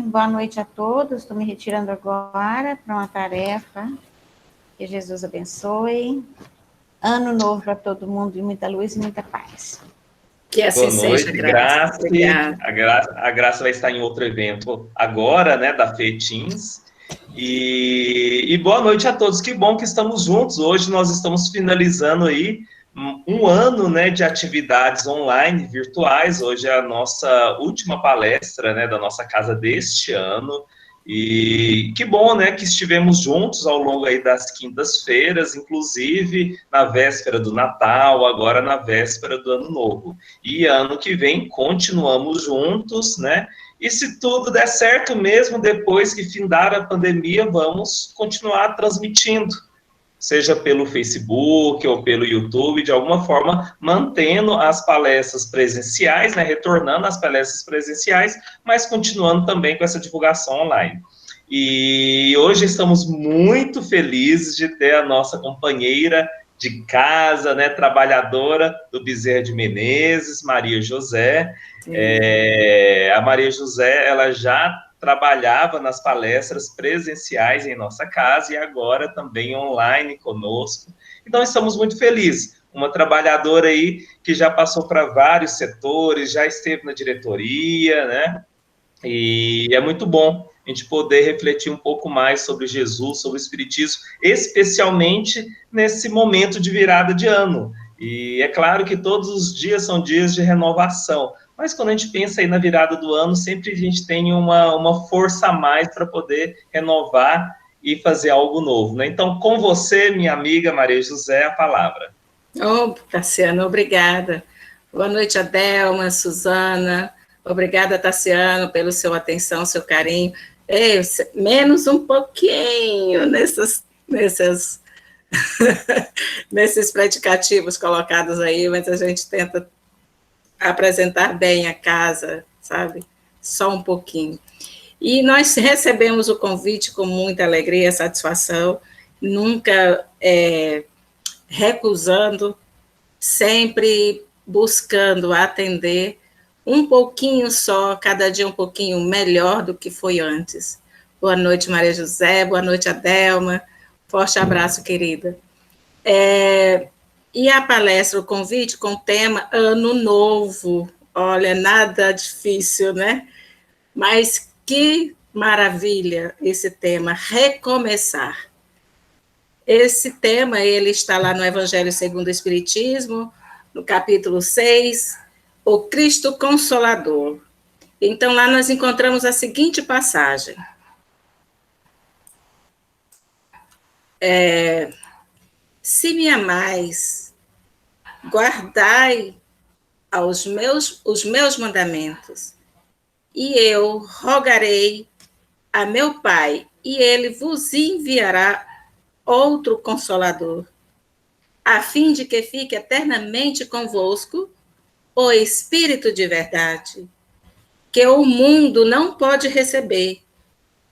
boa noite a todos. Estou me retirando agora para uma tarefa. Que Jesus abençoe. Ano novo para todo mundo, e muita luz e muita paz. Que assim seja, Graça. Obrigada. A Graça vai estar em outro evento agora, né, da FETINS. E boa noite a todos. Que bom que estamos juntos. Hoje nós estamos finalizando aí um ano, né, de atividades online, virtuais. Hoje é a nossa última palestra, né, da nossa casa deste ano. E que bom, né, que estivemos juntos ao longo aí das quintas-feiras, inclusive na véspera do Natal, agora na véspera do Ano Novo. E ano que vem continuamos juntos, né? E se tudo der certo mesmo, depois que findar a pandemia, vamos continuar transmitindo, seja pelo Facebook ou pelo YouTube, de alguma forma, mantendo as palestras presenciais, né, retornando às palestras presenciais, mas continuando também com essa divulgação online. E hoje estamos muito felizes de ter a nossa companheira de casa, né, trabalhadora do Bezerra de Menezes, Maria José. A Maria José, ela já trabalhava nas palestras presenciais em nossa casa e agora também online conosco. Então, estamos muito felizes. Uma trabalhadora aí que já passou para vários setores, já esteve na diretoria, né? E é muito bom a gente poder refletir um pouco mais sobre Jesus, sobre o Espiritismo, especialmente nesse momento de virada de ano. E é claro que todos os dias são dias de renovação, mas quando a gente pensa aí na virada do ano, sempre a gente tem uma força a mais para poder renovar e fazer algo novo, né? Então, com você, minha amiga Maria José, a palavra. Tassiano, obrigada. Boa noite, Adelma, Suzana. Obrigada, Tassiano, pela sua atenção, seu carinho. Menos um pouquinho nesses predicativos colocados aí, mas a gente tenta apresentar bem a casa, sabe? Só um pouquinho. E nós recebemos o convite com muita alegria e satisfação, nunca recusando, sempre buscando atender um pouquinho só, cada dia um pouquinho melhor do que foi antes. Boa noite, Maria José, boa noite, Adelma, forte abraço, querida. E a palestra, o convite com o tema Ano Novo. Olha, nada difícil, né? Mas que maravilha esse tema, recomeçar. Esse tema, ele está lá no Evangelho segundo o Espiritismo, no capítulo 6, o Cristo Consolador. Então, lá nós encontramos a seguinte passagem. Se me amais, guardai os meus mandamentos, e eu rogarei a meu Pai, e ele vos enviará outro Consolador, a fim de que fique eternamente convosco o Espírito de verdade, que o mundo não pode receber,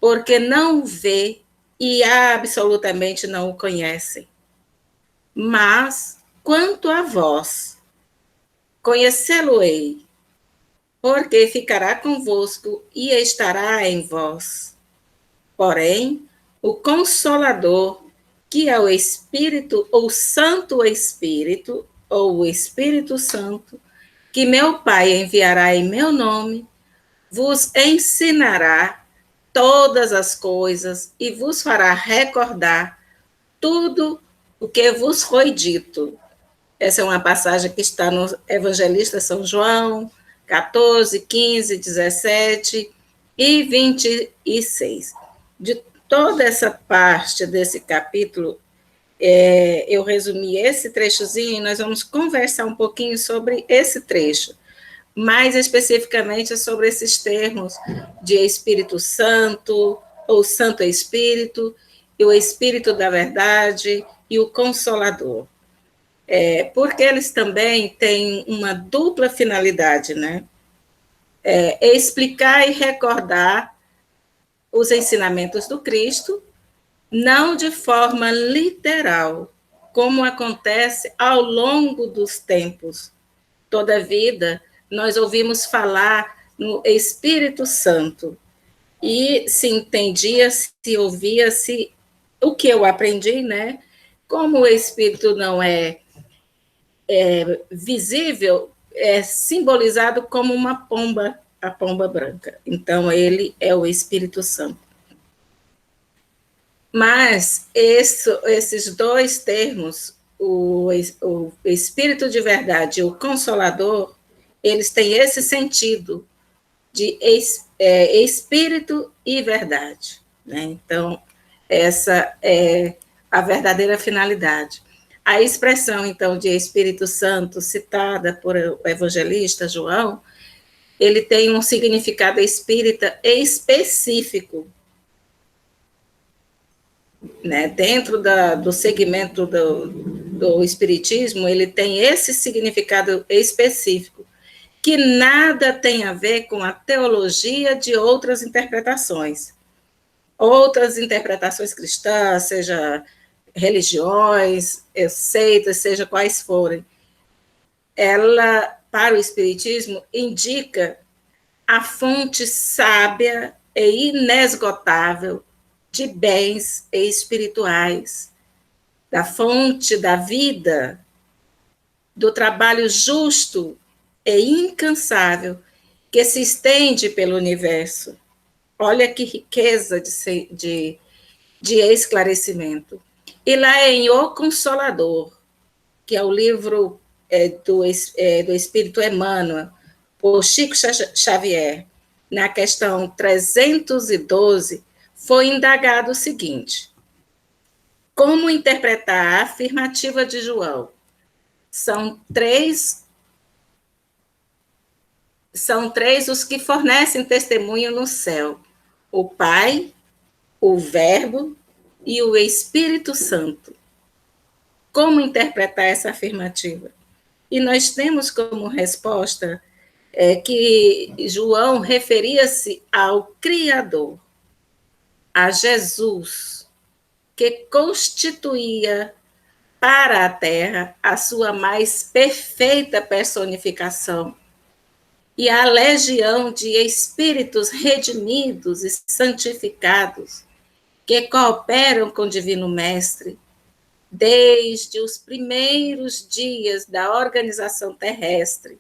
porque não o vê e absolutamente não o conhece. Mas, quanto a vós, conhecê-lo-ei, porque ficará convosco e estará em vós. Porém, o Consolador, que é o Espírito, ou Santo Espírito, ou o Espírito Santo, que meu Pai enviará em meu nome, vos ensinará todas as coisas e vos fará recordar tudo o que vos foi dito. Essa é uma passagem que está no Evangelista São João, 14, 15, 17 e 26. De toda essa parte desse capítulo, eu resumi esse trechozinho e nós vamos conversar um pouquinho sobre esse trecho, mais especificamente sobre esses termos de Espírito Santo, ou Santo Espírito, e o Espírito da Verdade e o Consolador. Porque eles também têm uma dupla finalidade, né? Explicar e recordar os ensinamentos do Cristo, não de forma literal, como acontece ao longo dos tempos. Toda vida, nós ouvimos falar no Espírito Santo, e se entendia, se ouvia, se o que eu aprendi, né? Como o Espírito não é visível, é simbolizado como uma pomba, a pomba branca. Então, ele é o Espírito Santo. Mas esses dois termos, o Espírito de verdade e o Consolador, eles têm esse sentido de espírito e verdade. Né? Então, essa é a verdadeira finalidade. A expressão, então, de Espírito Santo, citada por o evangelista João, ele tem um significado espírita específico, né? Dentro do segmento do espiritismo, ele tem esse significado específico, que nada tem a ver com a teologia de outras interpretações cristãs, seja religiões, seitas, seja quais forem. Ela, para o Espiritismo, indica a fonte sábia e inesgotável de bens espirituais, da fonte da vida, do trabalho justo e incansável que se estende pelo universo. Olha que riqueza de esclarecimento. E lá em O Consolador, que é o livro do Espírito Emmanuel, por Chico Xavier, na questão 312, foi indagado o seguinte: como interpretar a afirmativa de João? São três os que fornecem testemunho no céu: o Pai, o Verbo e o Espírito Santo. Como interpretar essa afirmativa? E nós temos como resposta que João referia-se ao Criador, a Jesus, que constituía para a Terra a sua mais perfeita personificação, e a legião de espíritos redimidos e santificados que cooperam com o Divino Mestre desde os primeiros dias da organização terrestre,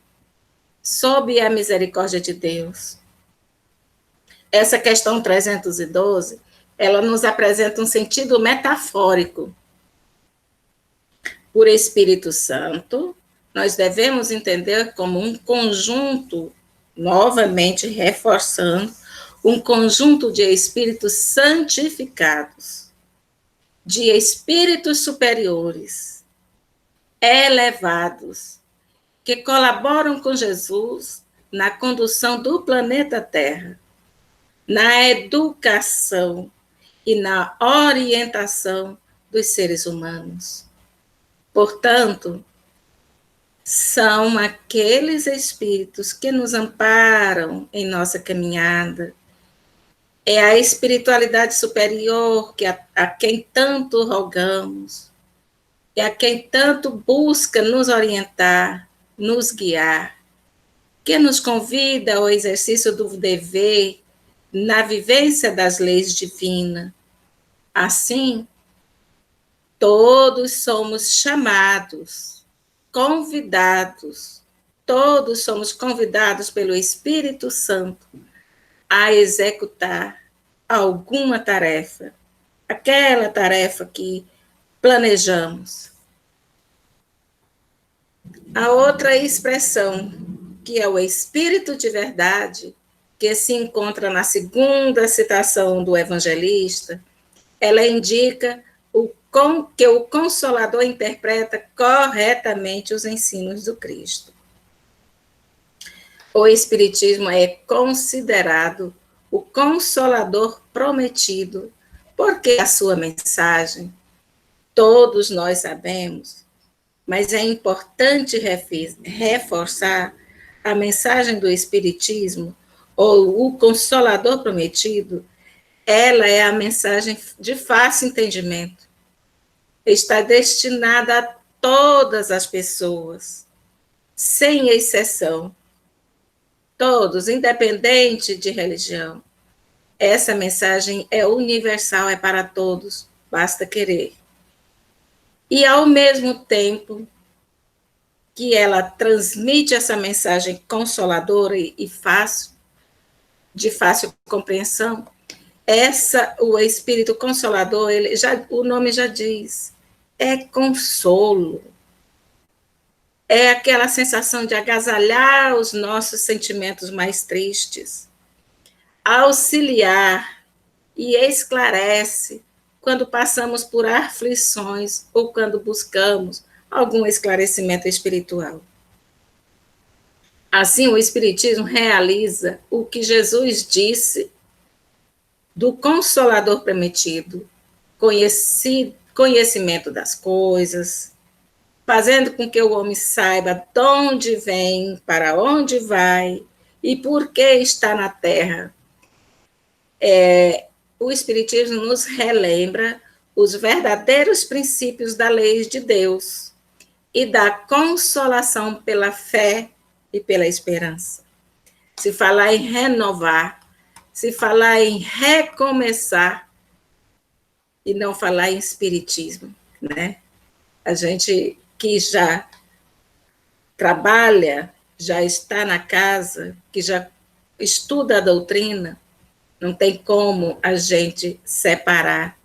sob a misericórdia de Deus. Essa questão 312, ela nos apresenta um sentido metafórico. Por Espírito Santo, nós devemos entender como um conjunto, novamente reforçando, um conjunto de espíritos santificados, de espíritos superiores, elevados, que colaboram com Jesus na condução do planeta Terra, na educação e na orientação dos seres humanos. Portanto, são aqueles espíritos que nos amparam em nossa caminhada. É a espiritualidade superior a quem tanto rogamos, é a quem tanto busca nos orientar, nos guiar, que nos convida ao exercício do dever na vivência das leis divinas. Assim, todos somos chamados, convidados, todos somos convidados pelo Espírito Santo a executar alguma tarefa, aquela tarefa que planejamos. A outra expressão, que é o Espírito de verdade, que se encontra na segunda citação do evangelista, ela indica que o Consolador interpreta corretamente os ensinos do Cristo. O Espiritismo é considerado o Consolador prometido, porque a sua mensagem, todos nós sabemos, mas é importante reforçar a mensagem do Espiritismo, ou o Consolador prometido, ela é a mensagem de fácil entendimento. Está destinada a todas as pessoas, sem exceção. Todos, independente de religião. Essa mensagem é universal, é para todos, basta querer. E, ao mesmo tempo que ela transmite essa mensagem consoladora e fácil, de fácil compreensão, o Espírito Consolador, o nome já diz, é consolo. É aquela sensação de agasalhar os nossos sentimentos mais tristes, auxiliar e esclarece quando passamos por aflições ou quando buscamos algum esclarecimento espiritual. Assim, o Espiritismo realiza o que Jesus disse do Consolador prometido, conhecimento das coisas, fazendo com que o homem saiba de onde vem, para onde vai e por que está na Terra. O Espiritismo nos relembra os verdadeiros princípios da lei de Deus e da consolação pela fé e pela esperança. Se falar em renovar, se falar em recomeçar e não falar em espiritismo, né? A gente que já trabalha, já está na casa, que já estuda a doutrina, não tem como a gente separar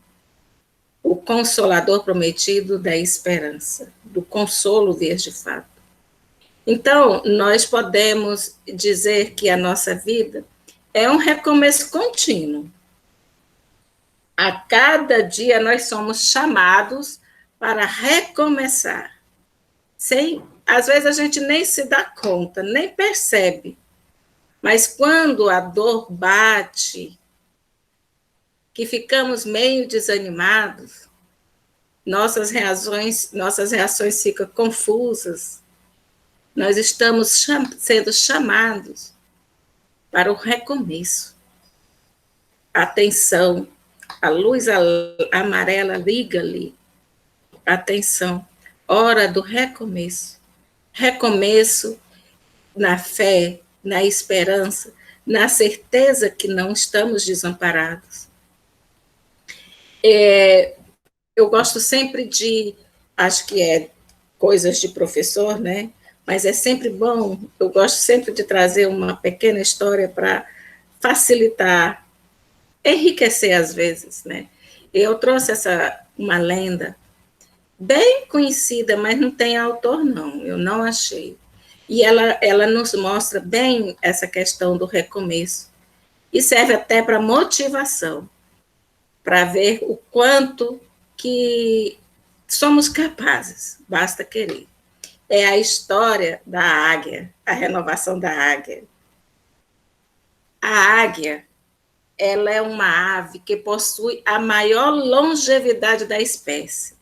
o Consolador prometido da esperança, do consolo de fato. Então, nós podemos dizer que a nossa vida é um recomeço contínuo. A cada dia nós somos chamados para recomeçar. Às vezes a gente nem se dá conta, nem percebe. Mas quando a dor bate, que ficamos meio desanimados, nossas reações ficam confusas, nós estamos sendo chamados para o recomeço. Atenção, a luz amarela liga ali. Atenção, hora do recomeço. Recomeço na fé, na esperança, na certeza que não estamos desamparados. Eu gosto sempre acho que é coisas de professor, né? Mas é sempre bom, eu gosto sempre de trazer uma pequena história para facilitar, enriquecer às vezes, né? Eu trouxe uma lenda bem conhecida, mas não tem autor não, eu não achei. E ela nos mostra bem essa questão do recomeço. E serve até para motivação, para ver o quanto que somos capazes, basta querer. É a história da águia, a renovação da águia. A águia, ela é uma ave que possui a maior longevidade da espécie.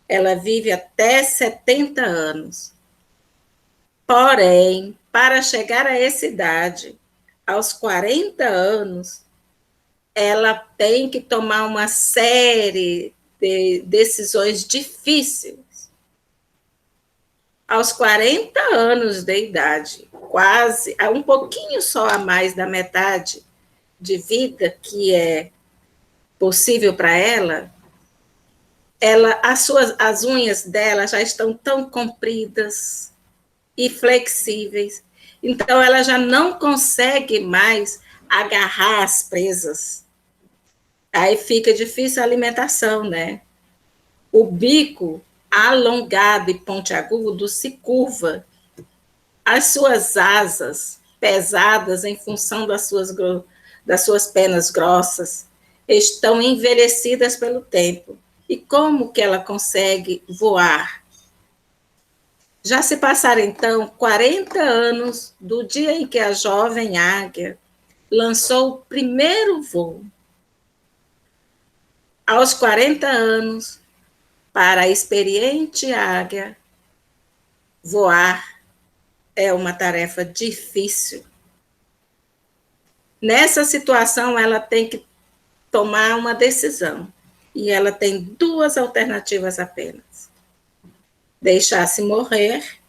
Ela vive até 70 anos. Porém, para chegar a essa idade, aos 40 anos, ela tem que tomar uma série de decisões difíceis. Aos 40 anos de idade, quase, um pouquinho só a mais da metade de vida que é possível para ela, as unhas dela já estão tão compridas e flexíveis, então ela já não consegue mais agarrar as presas. Aí fica difícil a alimentação, né? O bico alongado e pontiagudo se curva. As suas asas, pesadas em função das suas penas grossas, estão envelhecidas pelo tempo. E como que ela consegue voar? Já se passaram, então, 40 anos do dia em que a jovem águia lançou o primeiro voo. Aos 40 anos, para a experiente águia, voar é uma tarefa difícil. Nessa situação, ela tem que tomar uma decisão. E ela tem duas alternativas apenas. Deixar-se morrer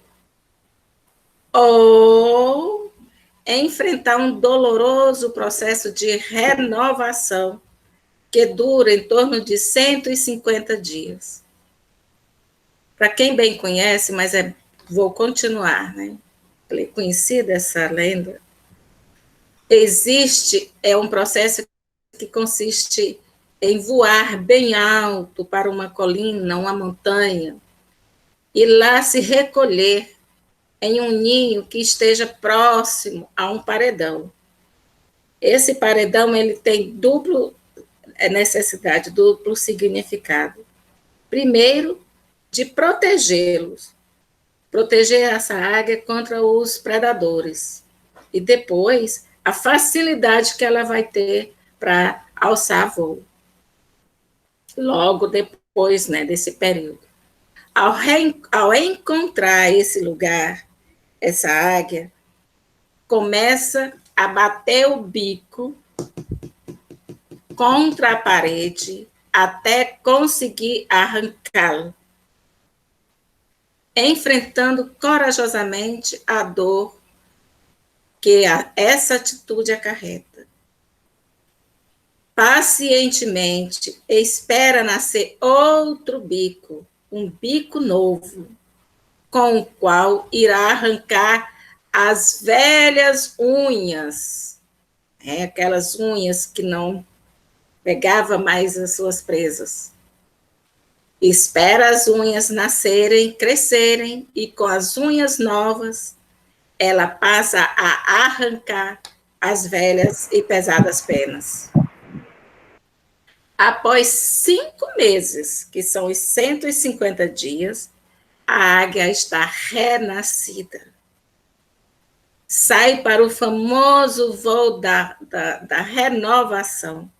ou enfrentar um doloroso processo de renovação que dura em torno de 150 dias. Para quem bem conhece, mas vou continuar, né? Conhecida essa lenda, existe um processo que consiste em voar bem alto para uma colina, uma montanha, e lá se recolher em um ninho que esteja próximo a um paredão. Esse paredão ele tem duplo necessidade, duplo significado. Primeiro, de protegê-los, proteger essa águia contra os predadores. E depois, a facilidade que ela vai ter para alçar voo. Logo depois, né, desse período. Ao encontrar esse lugar, essa águia começa a bater o bico contra a parede até conseguir arrancá-lo, enfrentando corajosamente a dor que essa atitude acarreta. Pacientemente espera nascer outro bico, um bico novo, com o qual irá arrancar as velhas unhas, aquelas unhas que não pegava mais as suas presas. Espera as unhas nascerem, crescerem, e com as unhas novas, ela passa a arrancar as velhas e pesadas penas. Após 5 meses, que são os 150 dias, a águia está renascida. Sai para o famoso voo da renovação,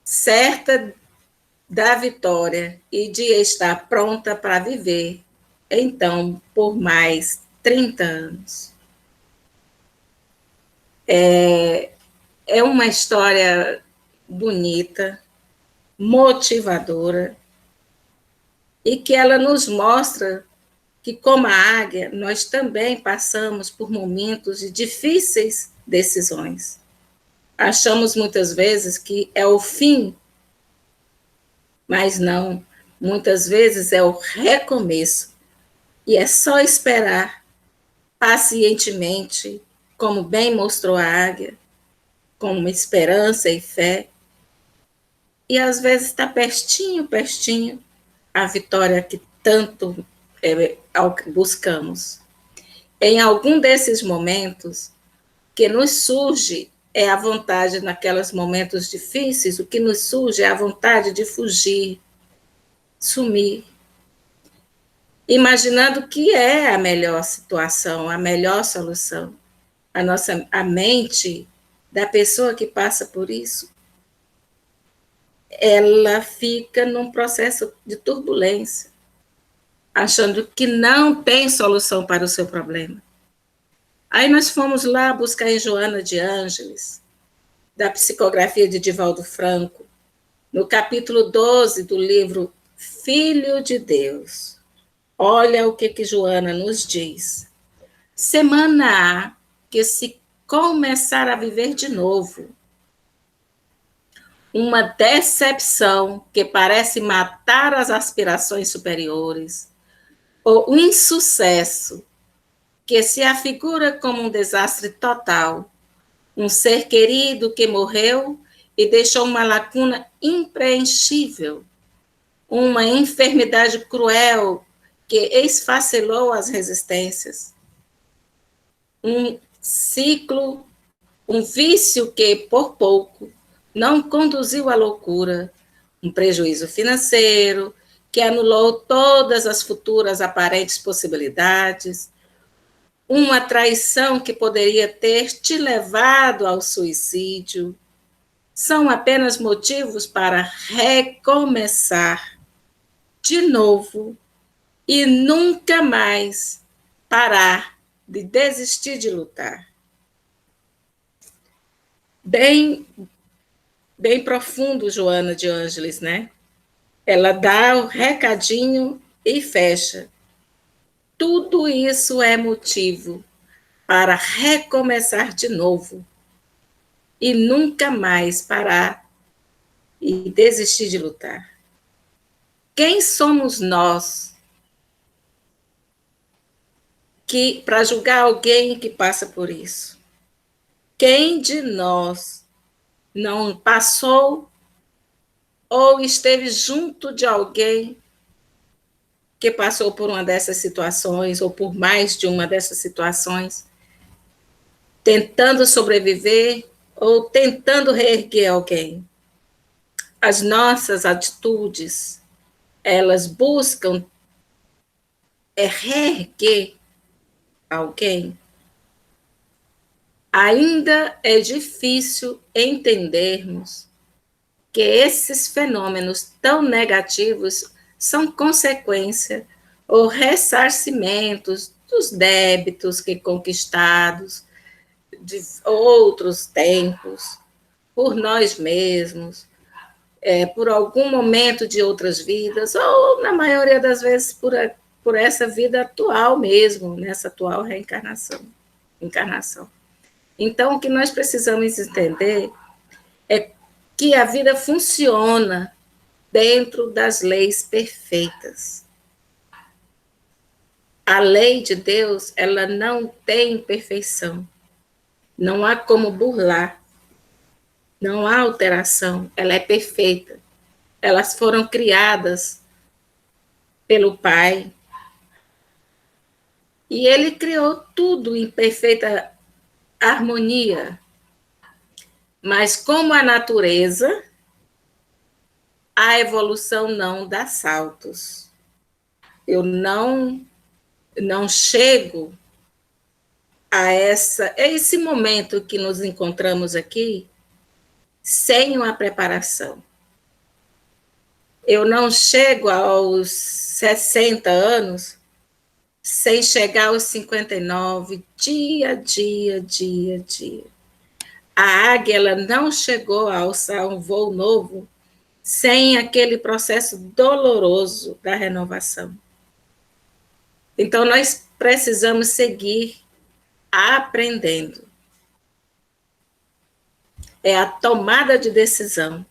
certa da vitória e de estar pronta para viver, então, por mais 30 anos. É uma história bonita, motivadora, e que ela nos mostra que, como a águia, nós também passamos por momentos de difíceis decisões. Achamos muitas vezes que é o fim, mas não. Muitas vezes é o recomeço. E é só esperar pacientemente, como bem mostrou a águia, com esperança e fé. E às vezes está pertinho a vitória que tanto buscamos. Em algum desses momentos, que nos surge a vontade, naqueles momentos difíceis, o que nos surge é a vontade de fugir, sumir, imaginando que é a melhor situação, a melhor solução. A mente da pessoa que passa por isso, ela fica num processo de turbulência, achando que não tem solução para o seu problema. Aí nós fomos lá buscar em Joana de Ângeles, da psicografia de Divaldo Franco, no capítulo 12 do livro Filho de Deus. Olha o que Joana nos diz. Semana A, que se começar a viver de novo, uma decepção que parece matar as aspirações superiores, ou um insucesso que se afigura como um desastre total, um ser querido que morreu e deixou uma lacuna impreenchível, uma enfermidade cruel que esfacelou as resistências, um ciclo, um vício que, por pouco, não conduziu à loucura, um prejuízo financeiro que anulou todas as futuras aparentes possibilidades, uma traição que poderia ter te levado ao suicídio, são apenas motivos para recomeçar de novo e nunca mais parar de desistir de lutar. Bem profundo, Joana de Ângeles, né? Ela dá o recadinho e fecha. Tudo isso é motivo para recomeçar de novo e nunca mais parar e desistir de lutar. Quem somos nós que para julgar alguém que passa por isso? Quem de nós não passou ou esteve junto de alguém que passou por uma dessas situações ou por mais de uma dessas situações, tentando sobreviver ou tentando reerguer alguém? As nossas atitudes, elas buscam reerguer alguém. Ainda é difícil entendermos que esses fenômenos tão negativos são consequência ou ressarcimentos dos débitos que conquistados de outros tempos, por nós mesmos, por algum momento de outras vidas, ou, na maioria das vezes, por essa vida atual mesmo, nessa atual encarnação. Então, o que nós precisamos entender é que a vida funciona dentro das leis perfeitas. A lei de Deus, ela não tem perfeição. Não há como burlar. Não há alteração. Ela é perfeita. Elas foram criadas pelo Pai. E Ele criou tudo em perfeita harmonia. Mas como a natureza, a evolução não dá saltos. Eu não chego a esse momento que nos encontramos aqui sem uma preparação. Eu não chego aos 60 anos sem chegar aos 59, dia a dia. A águia, ela não chegou a alçar um voo novo sem aquele processo doloroso da renovação. Então, nós precisamos seguir aprendendo. É a tomada de decisão.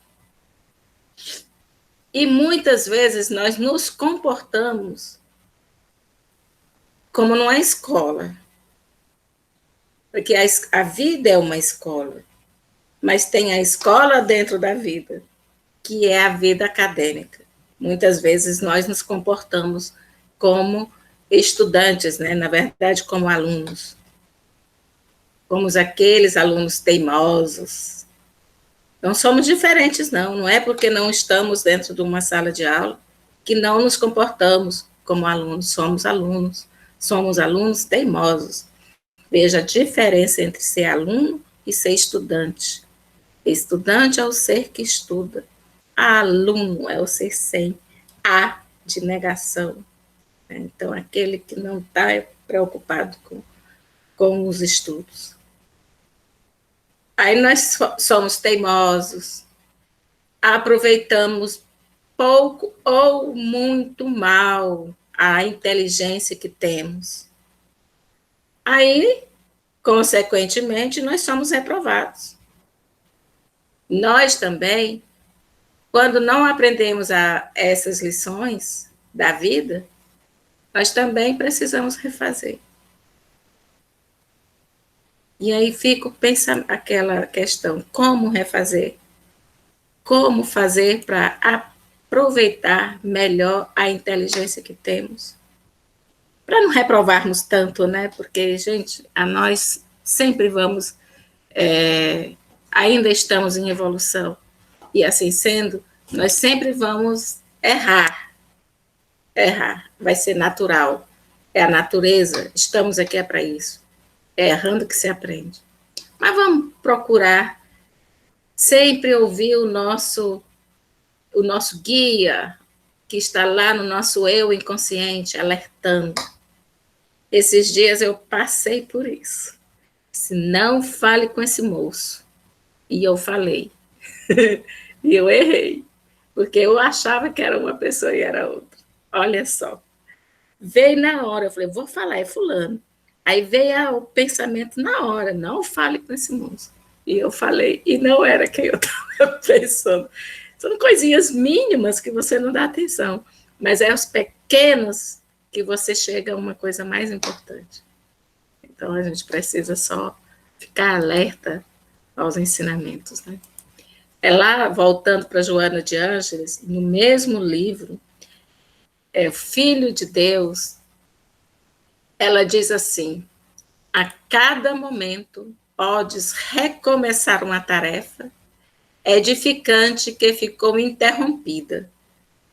E muitas vezes nós nos comportamos como numa escola. Porque a vida é uma escola, mas tem a escola dentro da vida, que é a vida acadêmica. Muitas vezes nós nos comportamos como estudantes, né? Na verdade, como alunos. Como aqueles alunos teimosos. Não somos diferentes, não é porque não estamos dentro de uma sala de aula que não nos comportamos como alunos. Somos alunos teimosos. Veja a diferença entre ser aluno e ser estudante. Estudante é o ser que estuda. Aluno é o ser sem A de negação. Então, aquele que não está preocupado com os estudos. Aí nós somos teimosos, aproveitamos pouco ou muito mal a inteligência que temos. Aí, consequentemente, nós somos reprovados. Nós também, quando não aprendemos essas lições da vida, nós também precisamos refazer. E aí fico pensando aquela questão, como refazer? Como fazer para aproveitar melhor a inteligência que temos? Para não reprovarmos tanto, né? Porque, gente, nós sempre vamos, ainda estamos em evolução. E assim sendo, nós sempre vamos errar. Vai ser natural. É a natureza, estamos aqui para isso. É errando que se aprende. Mas vamos procurar sempre ouvir o nosso guia, que está lá no nosso eu inconsciente, alertando. Esses dias eu passei por isso. Se não fale com esse moço. E eu falei. E eu errei. Porque eu achava que era uma pessoa e era outra. Olha só. Veio na hora, eu falei, vou falar, é fulano. Aí veio o pensamento na hora, não fale com esse moço. E eu falei, e não era quem eu estava pensando. São coisinhas mínimas que você não dá atenção, mas é os pequenos que você chega a uma coisa mais importante. Então, a gente precisa só ficar alerta aos ensinamentos, né? É lá, voltando para Joana de Ângeles, no mesmo livro, o Filho de Deus, ela diz assim, a cada momento podes recomeçar uma tarefa edificante que ficou interrompida.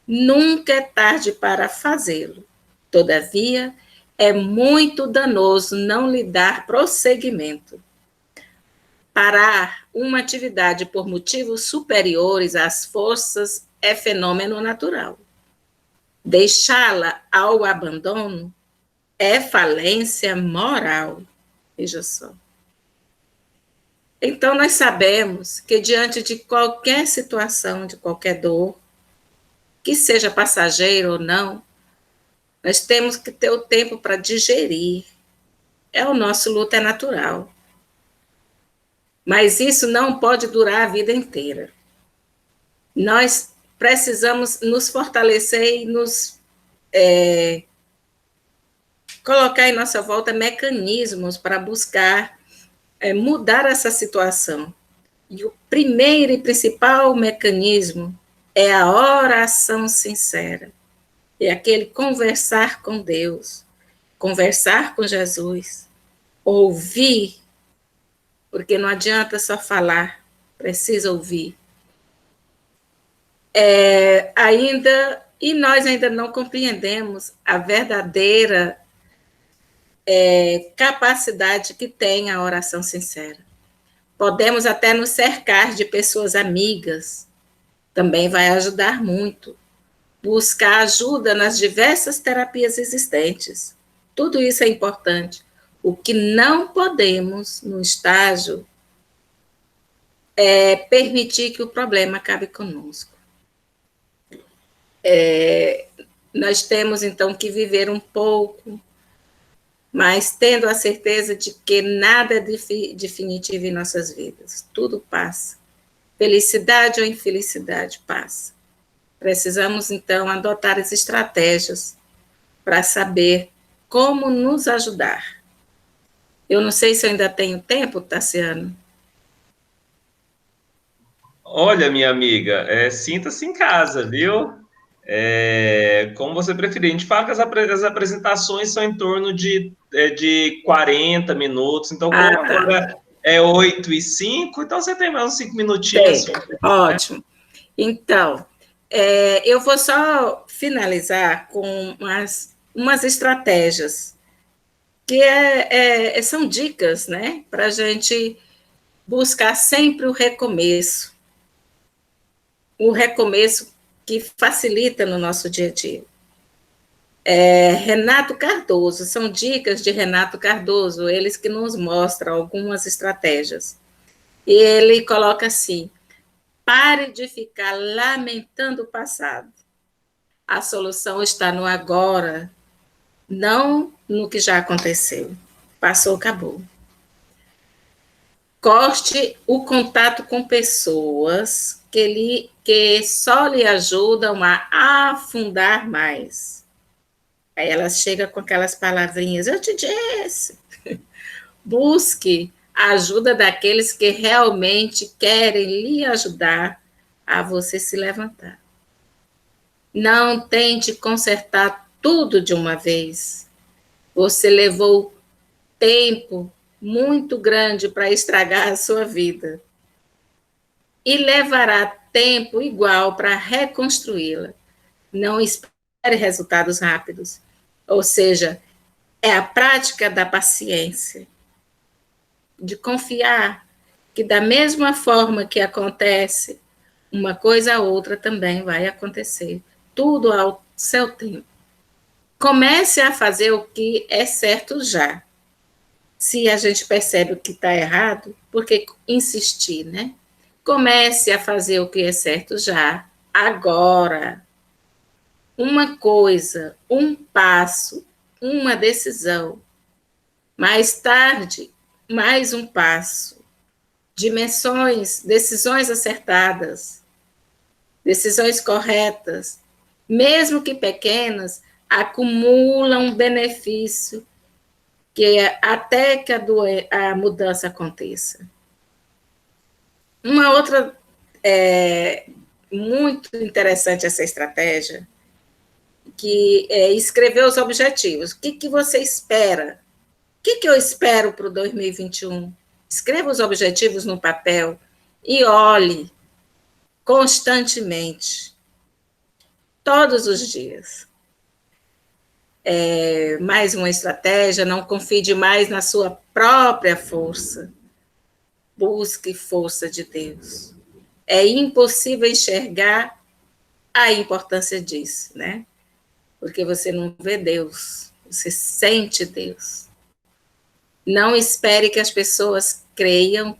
Nunca é tarde para fazê-lo. Todavia, é muito danoso não lhe dar prosseguimento. Parar uma atividade por motivos superiores às forças é fenômeno natural. Deixá-la ao abandono é falência moral. Veja só. Então, nós sabemos que diante de qualquer situação, de qualquer dor, que seja passageiro ou não, nós temos que ter o tempo para digerir. O nosso luto é natural. Mas isso não pode durar a vida inteira. Nós precisamos nos fortalecer e nos colocar em nossa volta mecanismos para buscar mudar essa situação. E o primeiro e principal mecanismo é a oração sincera. É aquele conversar com Deus, conversar com Jesus, ouvir, porque não adianta só falar, precisa ouvir. E nós ainda não compreendemos a verdadeira capacidade que tem a oração sincera. Podemos até nos cercar de pessoas amigas, também vai ajudar muito. Buscar ajuda nas diversas terapias existentes. Tudo isso é importante. O que não podemos, no estágio, é permitir que o problema acabe conosco. Nós temos, então, que viver um pouco, mas tendo a certeza de que nada é definitivo em nossas vidas. Tudo passa. Felicidade ou infelicidade passa. Precisamos, então, adotar as estratégias para saber como nos ajudar. Eu não sei se eu ainda tenho tempo, Tassiano. Olha, minha amiga, sinta-se em casa, viu? Como você preferir. A gente fala que as apresentações são em torno de 40 minutos, então como agora é 8h05, então você tem mais uns 5 minutinhos. Ótimo. Então, eu vou só finalizar com umas estratégias, que são dicas, né, para a gente buscar sempre o recomeço que facilita no nosso dia a dia. Renato Cardoso, são dicas de Renato Cardoso, eles que nos mostram algumas estratégias. E ele coloca assim, pare de ficar lamentando o passado. A solução está no agora, não no que já aconteceu. Passou, acabou. Corte o contato com pessoas que só lhe ajudam a afundar mais. Aí ela chega com aquelas palavrinhas, eu te disse. Busque a ajuda daqueles que realmente querem lhe ajudar a você se levantar. Não tente consertar tudo de uma vez. Você levou tempo muito grande para estragar a sua vida. E levará tempo igual para reconstruí-la. Não espere resultados rápidos. Ou seja, é a prática da paciência, de confiar que da mesma forma que acontece uma coisa, a outra também vai acontecer. Tudo ao seu tempo. Comece a fazer o que é certo já. Se a gente percebe o que está errado, por que insistir, né? Comece a fazer o que é certo já, agora. Uma coisa, um passo, uma decisão Mais tarde, mais um passo. Dimensões, decisões acertadas, decisões corretas, mesmo que pequenas, acumulam um benefício até que a mudança aconteça. Uma outra, muito interessante essa estratégia, que é escrever os objetivos. O que você espera? O que eu espero para o 2021? Escreva os objetivos no papel e olhe constantemente, todos os dias. Mais uma estratégia, não confie demais na sua própria força. Busque força de Deus. É impossível enxergar a importância disso, né? Porque você não vê Deus, você sente Deus. Não espere que as pessoas creiam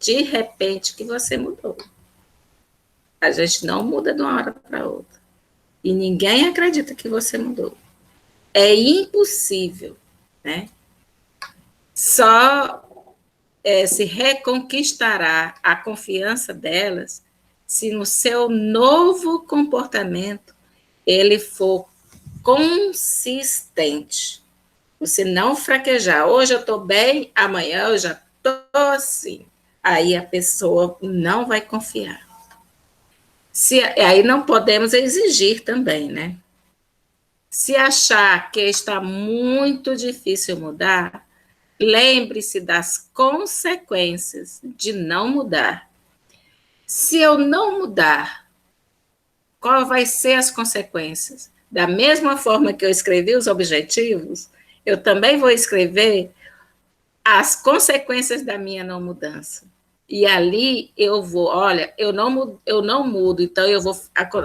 de repente que você mudou. A gente não muda de uma hora para outra. E ninguém acredita que você mudou. É impossível, né? Só se reconquistará a confiança delas se no seu novo comportamento ele for consistente. Você não fraquejar. Hoje eu estou bem, amanhã eu já estou assim. Aí a pessoa não vai confiar. Aí não podemos exigir também, né? Se achar que está muito difícil mudar, lembre-se das consequências de não mudar. Se eu não mudar, qual vai ser as consequências? Da mesma forma que eu escrevi os objetivos, eu também vou escrever as consequências da minha não mudança. E ali eu vou, olha, eu não mudo, então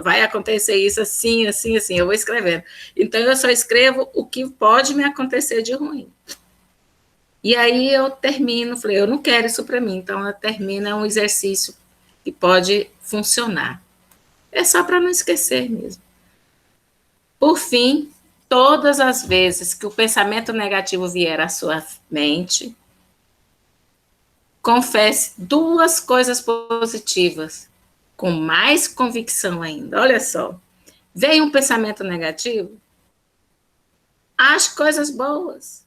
vai acontecer isso assim, assim, assim, eu vou escrevendo. Então eu só escrevo o que pode me acontecer de ruim. E aí eu termino, falei, eu não quero isso para mim, então eu termino um exercício que pode funcionar. É só para não esquecer mesmo. Por fim, todas as vezes que o pensamento negativo vier à sua mente, confesse 2 coisas positivas, com mais convicção ainda. Olha só, vem um pensamento negativo, ache coisas boas.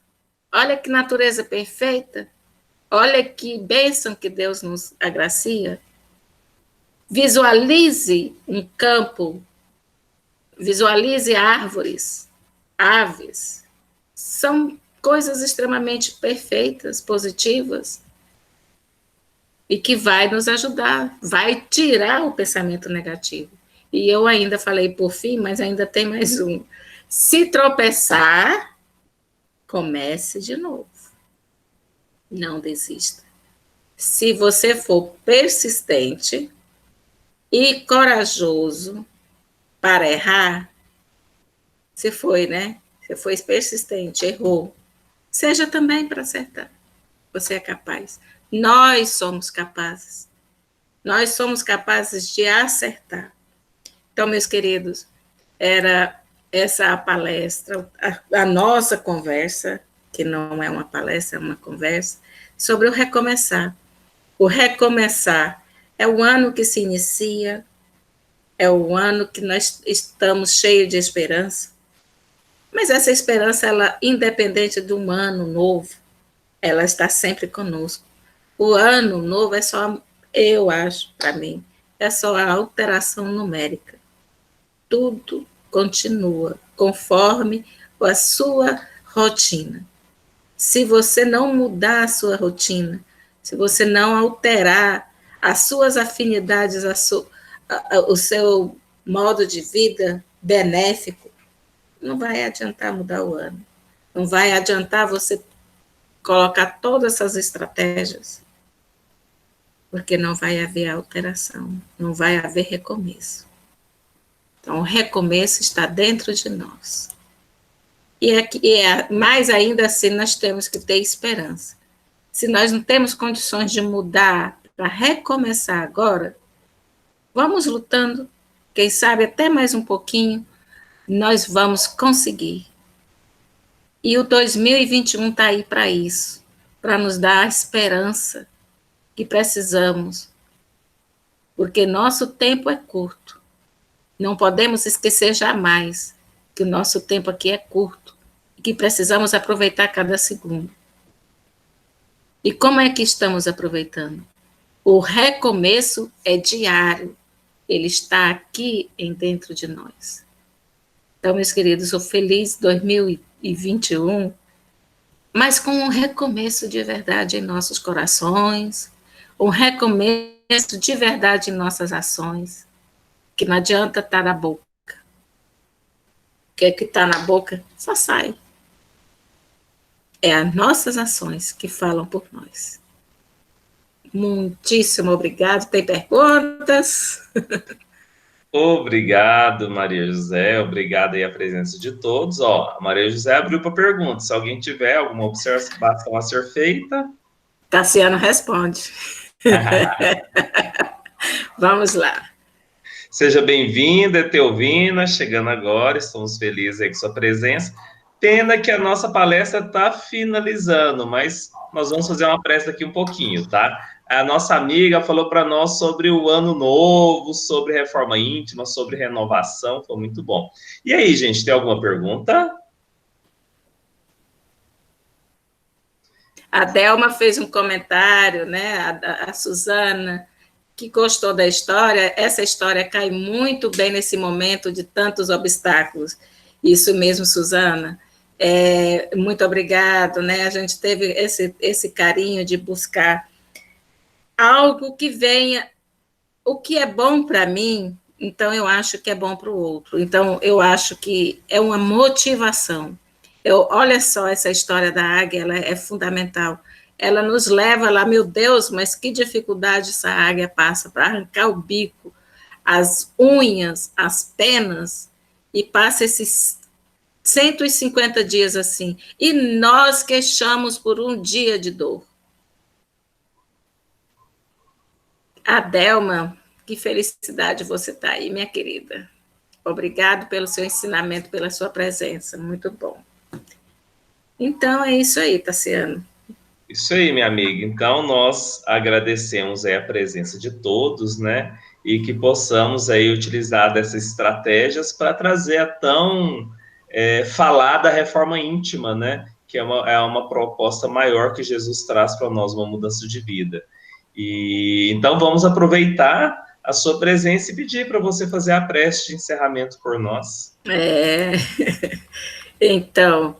Olha que natureza perfeita. Olha que bênção que Deus nos agracia. Visualize um campo, visualize árvores, aves. São coisas extremamente perfeitas, positivas, e que vai nos ajudar, vai tirar o pensamento negativo. E eu ainda falei por fim, mas ainda tem mais um. Se tropeçar, comece de novo. Não desista. Se você for persistente e corajoso para errar, você foi, né? Você foi persistente, errou. Seja também para acertar. Você é capaz. Nós somos capazes. Nós somos capazes de acertar. Então, meus queridos, era essa a palestra, a nossa conversa, que não é uma palestra, é uma conversa, sobre o recomeçar. O recomeçar é o ano que se inicia, é o ano que nós estamos cheios de esperança, mas essa esperança, ela, independente de um ano novo, ela está sempre conosco. O ano novo é só, eu acho, para mim, é só a alteração numérica. Tudo continua conforme a sua rotina. Se você não mudar a sua rotina, se você não alterar as suas afinidades, o seu modo de vida benéfico, não vai adiantar mudar o ano. Não vai adiantar você colocar todas essas estratégias, porque não vai haver alteração, não vai haver recomeço. Então, o recomeço está dentro de nós. Mais ainda assim, nós temos que ter esperança. Se nós não temos condições de mudar para recomeçar agora, vamos lutando, quem sabe até mais um pouquinho, nós vamos conseguir. E o 2021 está aí para isso, para nos dar a esperança que precisamos, porque nosso tempo é curto. Não podemos esquecer jamais que o nosso tempo aqui é curto e que precisamos aproveitar cada segundo. E como é que estamos aproveitando? O recomeço é diário. Ele está aqui dentro de nós. Então, meus queridos, um feliz 2021, mas com um recomeço de verdade em nossos corações, um recomeço de verdade em nossas ações, que não adianta estar na boca. O que é que está na boca só sai. É as nossas ações que falam por nós. Muitíssimo obrigado. Tem perguntas? Obrigado, Maria José. Obrigado aí a presença de todos. Ó, a Maria José abriu para perguntas. Se alguém tiver alguma observação a ser feita. Tassiano responde. Vamos lá. Seja bem-vinda, Etelvina, chegando agora. Estamos felizes aí com sua presença. Pena que a nossa palestra está finalizando, mas nós vamos fazer uma prece daqui um pouquinho, tá? A nossa amiga falou para nós sobre o ano novo, sobre reforma íntima, sobre renovação, foi muito bom. E aí, gente, tem alguma pergunta? A Delma fez um comentário, né? A Suzana, que gostou da história. Essa história cai muito bem nesse momento de tantos obstáculos. Isso mesmo, Suzana. Muito obrigado, né? A gente teve esse carinho de buscar algo que venha, o que é bom para mim, então eu acho que é bom para o outro. Então eu acho que é uma motivação. Olha só, essa história da águia, ela é fundamental. Ela nos leva lá, meu Deus, mas que dificuldade essa águia passa para arrancar o bico, as unhas, as penas, e passa esses 150 dias assim. E nós queixamos por um dia de dor. Adelma, que felicidade você está aí, minha querida. Obrigado pelo seu ensinamento, pela sua presença. Muito bom. Então, é isso aí, Tassiano. Isso aí, minha amiga. Então, nós agradecemos aí a presença de todos, né? E que possamos aí utilizar dessas estratégias para trazer a tão falada reforma íntima, né? Que é uma proposta maior que Jesus traz para nós, uma mudança de vida. E então vamos aproveitar a sua presença e pedir para você fazer a prece de encerramento por nós. Então,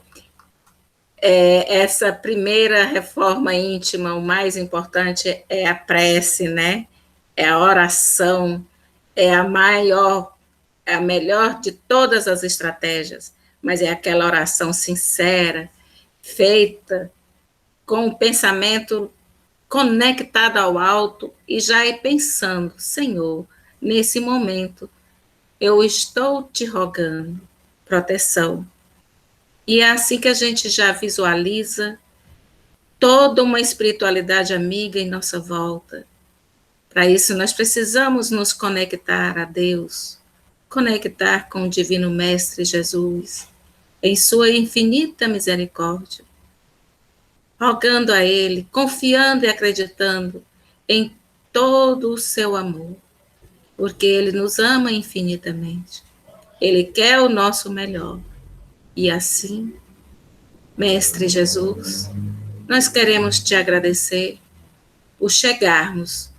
essa primeira reforma íntima, o mais importante é a prece, né? É a oração, é a maior, é a melhor de todas as estratégias, mas é aquela oração sincera, feita com o pensamento conectado ao alto e já ir pensando, Senhor, nesse momento, eu estou te rogando proteção. E é assim que a gente já visualiza toda uma espiritualidade amiga em nossa volta. Para isso, nós precisamos nos conectar a Deus, conectar com o Divino Mestre Jesus, em sua infinita misericórdia, rogando a Ele, confiando e acreditando em todo o seu amor, porque Ele nos ama infinitamente. Ele quer o nosso melhor. E assim, Mestre Jesus, nós queremos te agradecer por chegarmos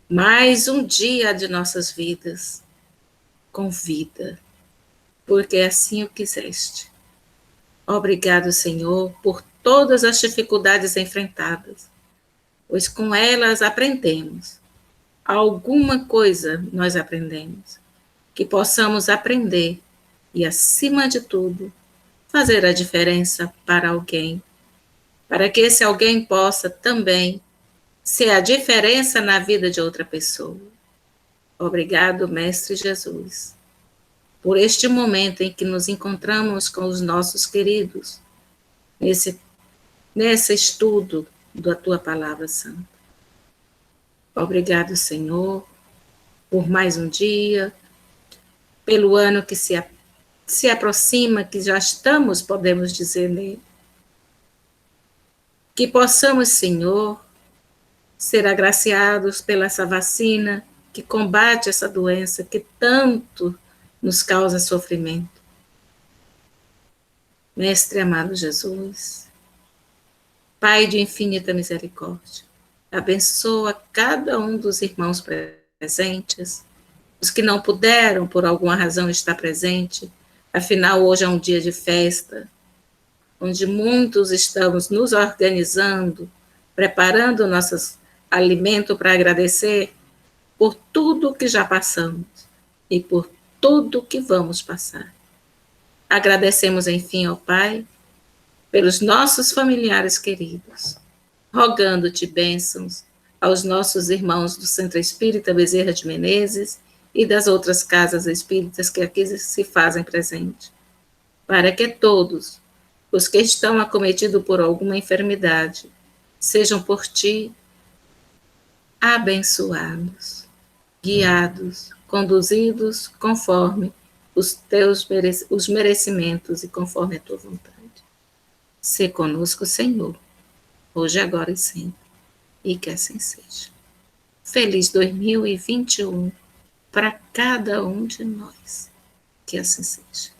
mais um dia de nossas vidas com vida, porque assim o quiseste. Obrigado, Senhor, por todas as dificuldades enfrentadas, pois com elas aprendemos. Alguma coisa nós aprendemos, que possamos aprender e, acima de tudo, fazer a diferença para alguém, para que esse alguém possa também ser a diferença na vida de outra pessoa. Obrigado, Mestre Jesus, por este momento em que nos encontramos com os nossos queridos, nesse estudo da Tua Palavra Santa. Obrigado, Senhor, por mais um dia, pelo ano que se se aproxima, que já estamos, podemos dizer, nele. Que possamos, Senhor, ser agraciados pela essa vacina que combate essa doença que tanto nos causa sofrimento. Mestre amado Jesus, Pai de infinita misericórdia, abençoa cada um dos irmãos presentes, os que não puderam, por alguma razão, estar presente, afinal, hoje é um dia de festa, onde muitos estamos nos organizando, preparando nossos alimentos para agradecer por tudo que já passamos e por tudo que vamos passar. Agradecemos, enfim, ao Pai, pelos nossos familiares queridos, rogando-te bênçãos aos nossos irmãos do Centro Espírita Bezerra de Menezes e das outras casas espíritas que aqui se fazem presente, para que todos os que estão acometidos por alguma enfermidade sejam por ti abençoados, guiados, conduzidos conforme os teus os merecimentos e conforme a tua vontade. Sê conosco, Senhor, hoje, agora e sempre, e que assim seja. Feliz 2021 para cada um de nós. Que assim seja.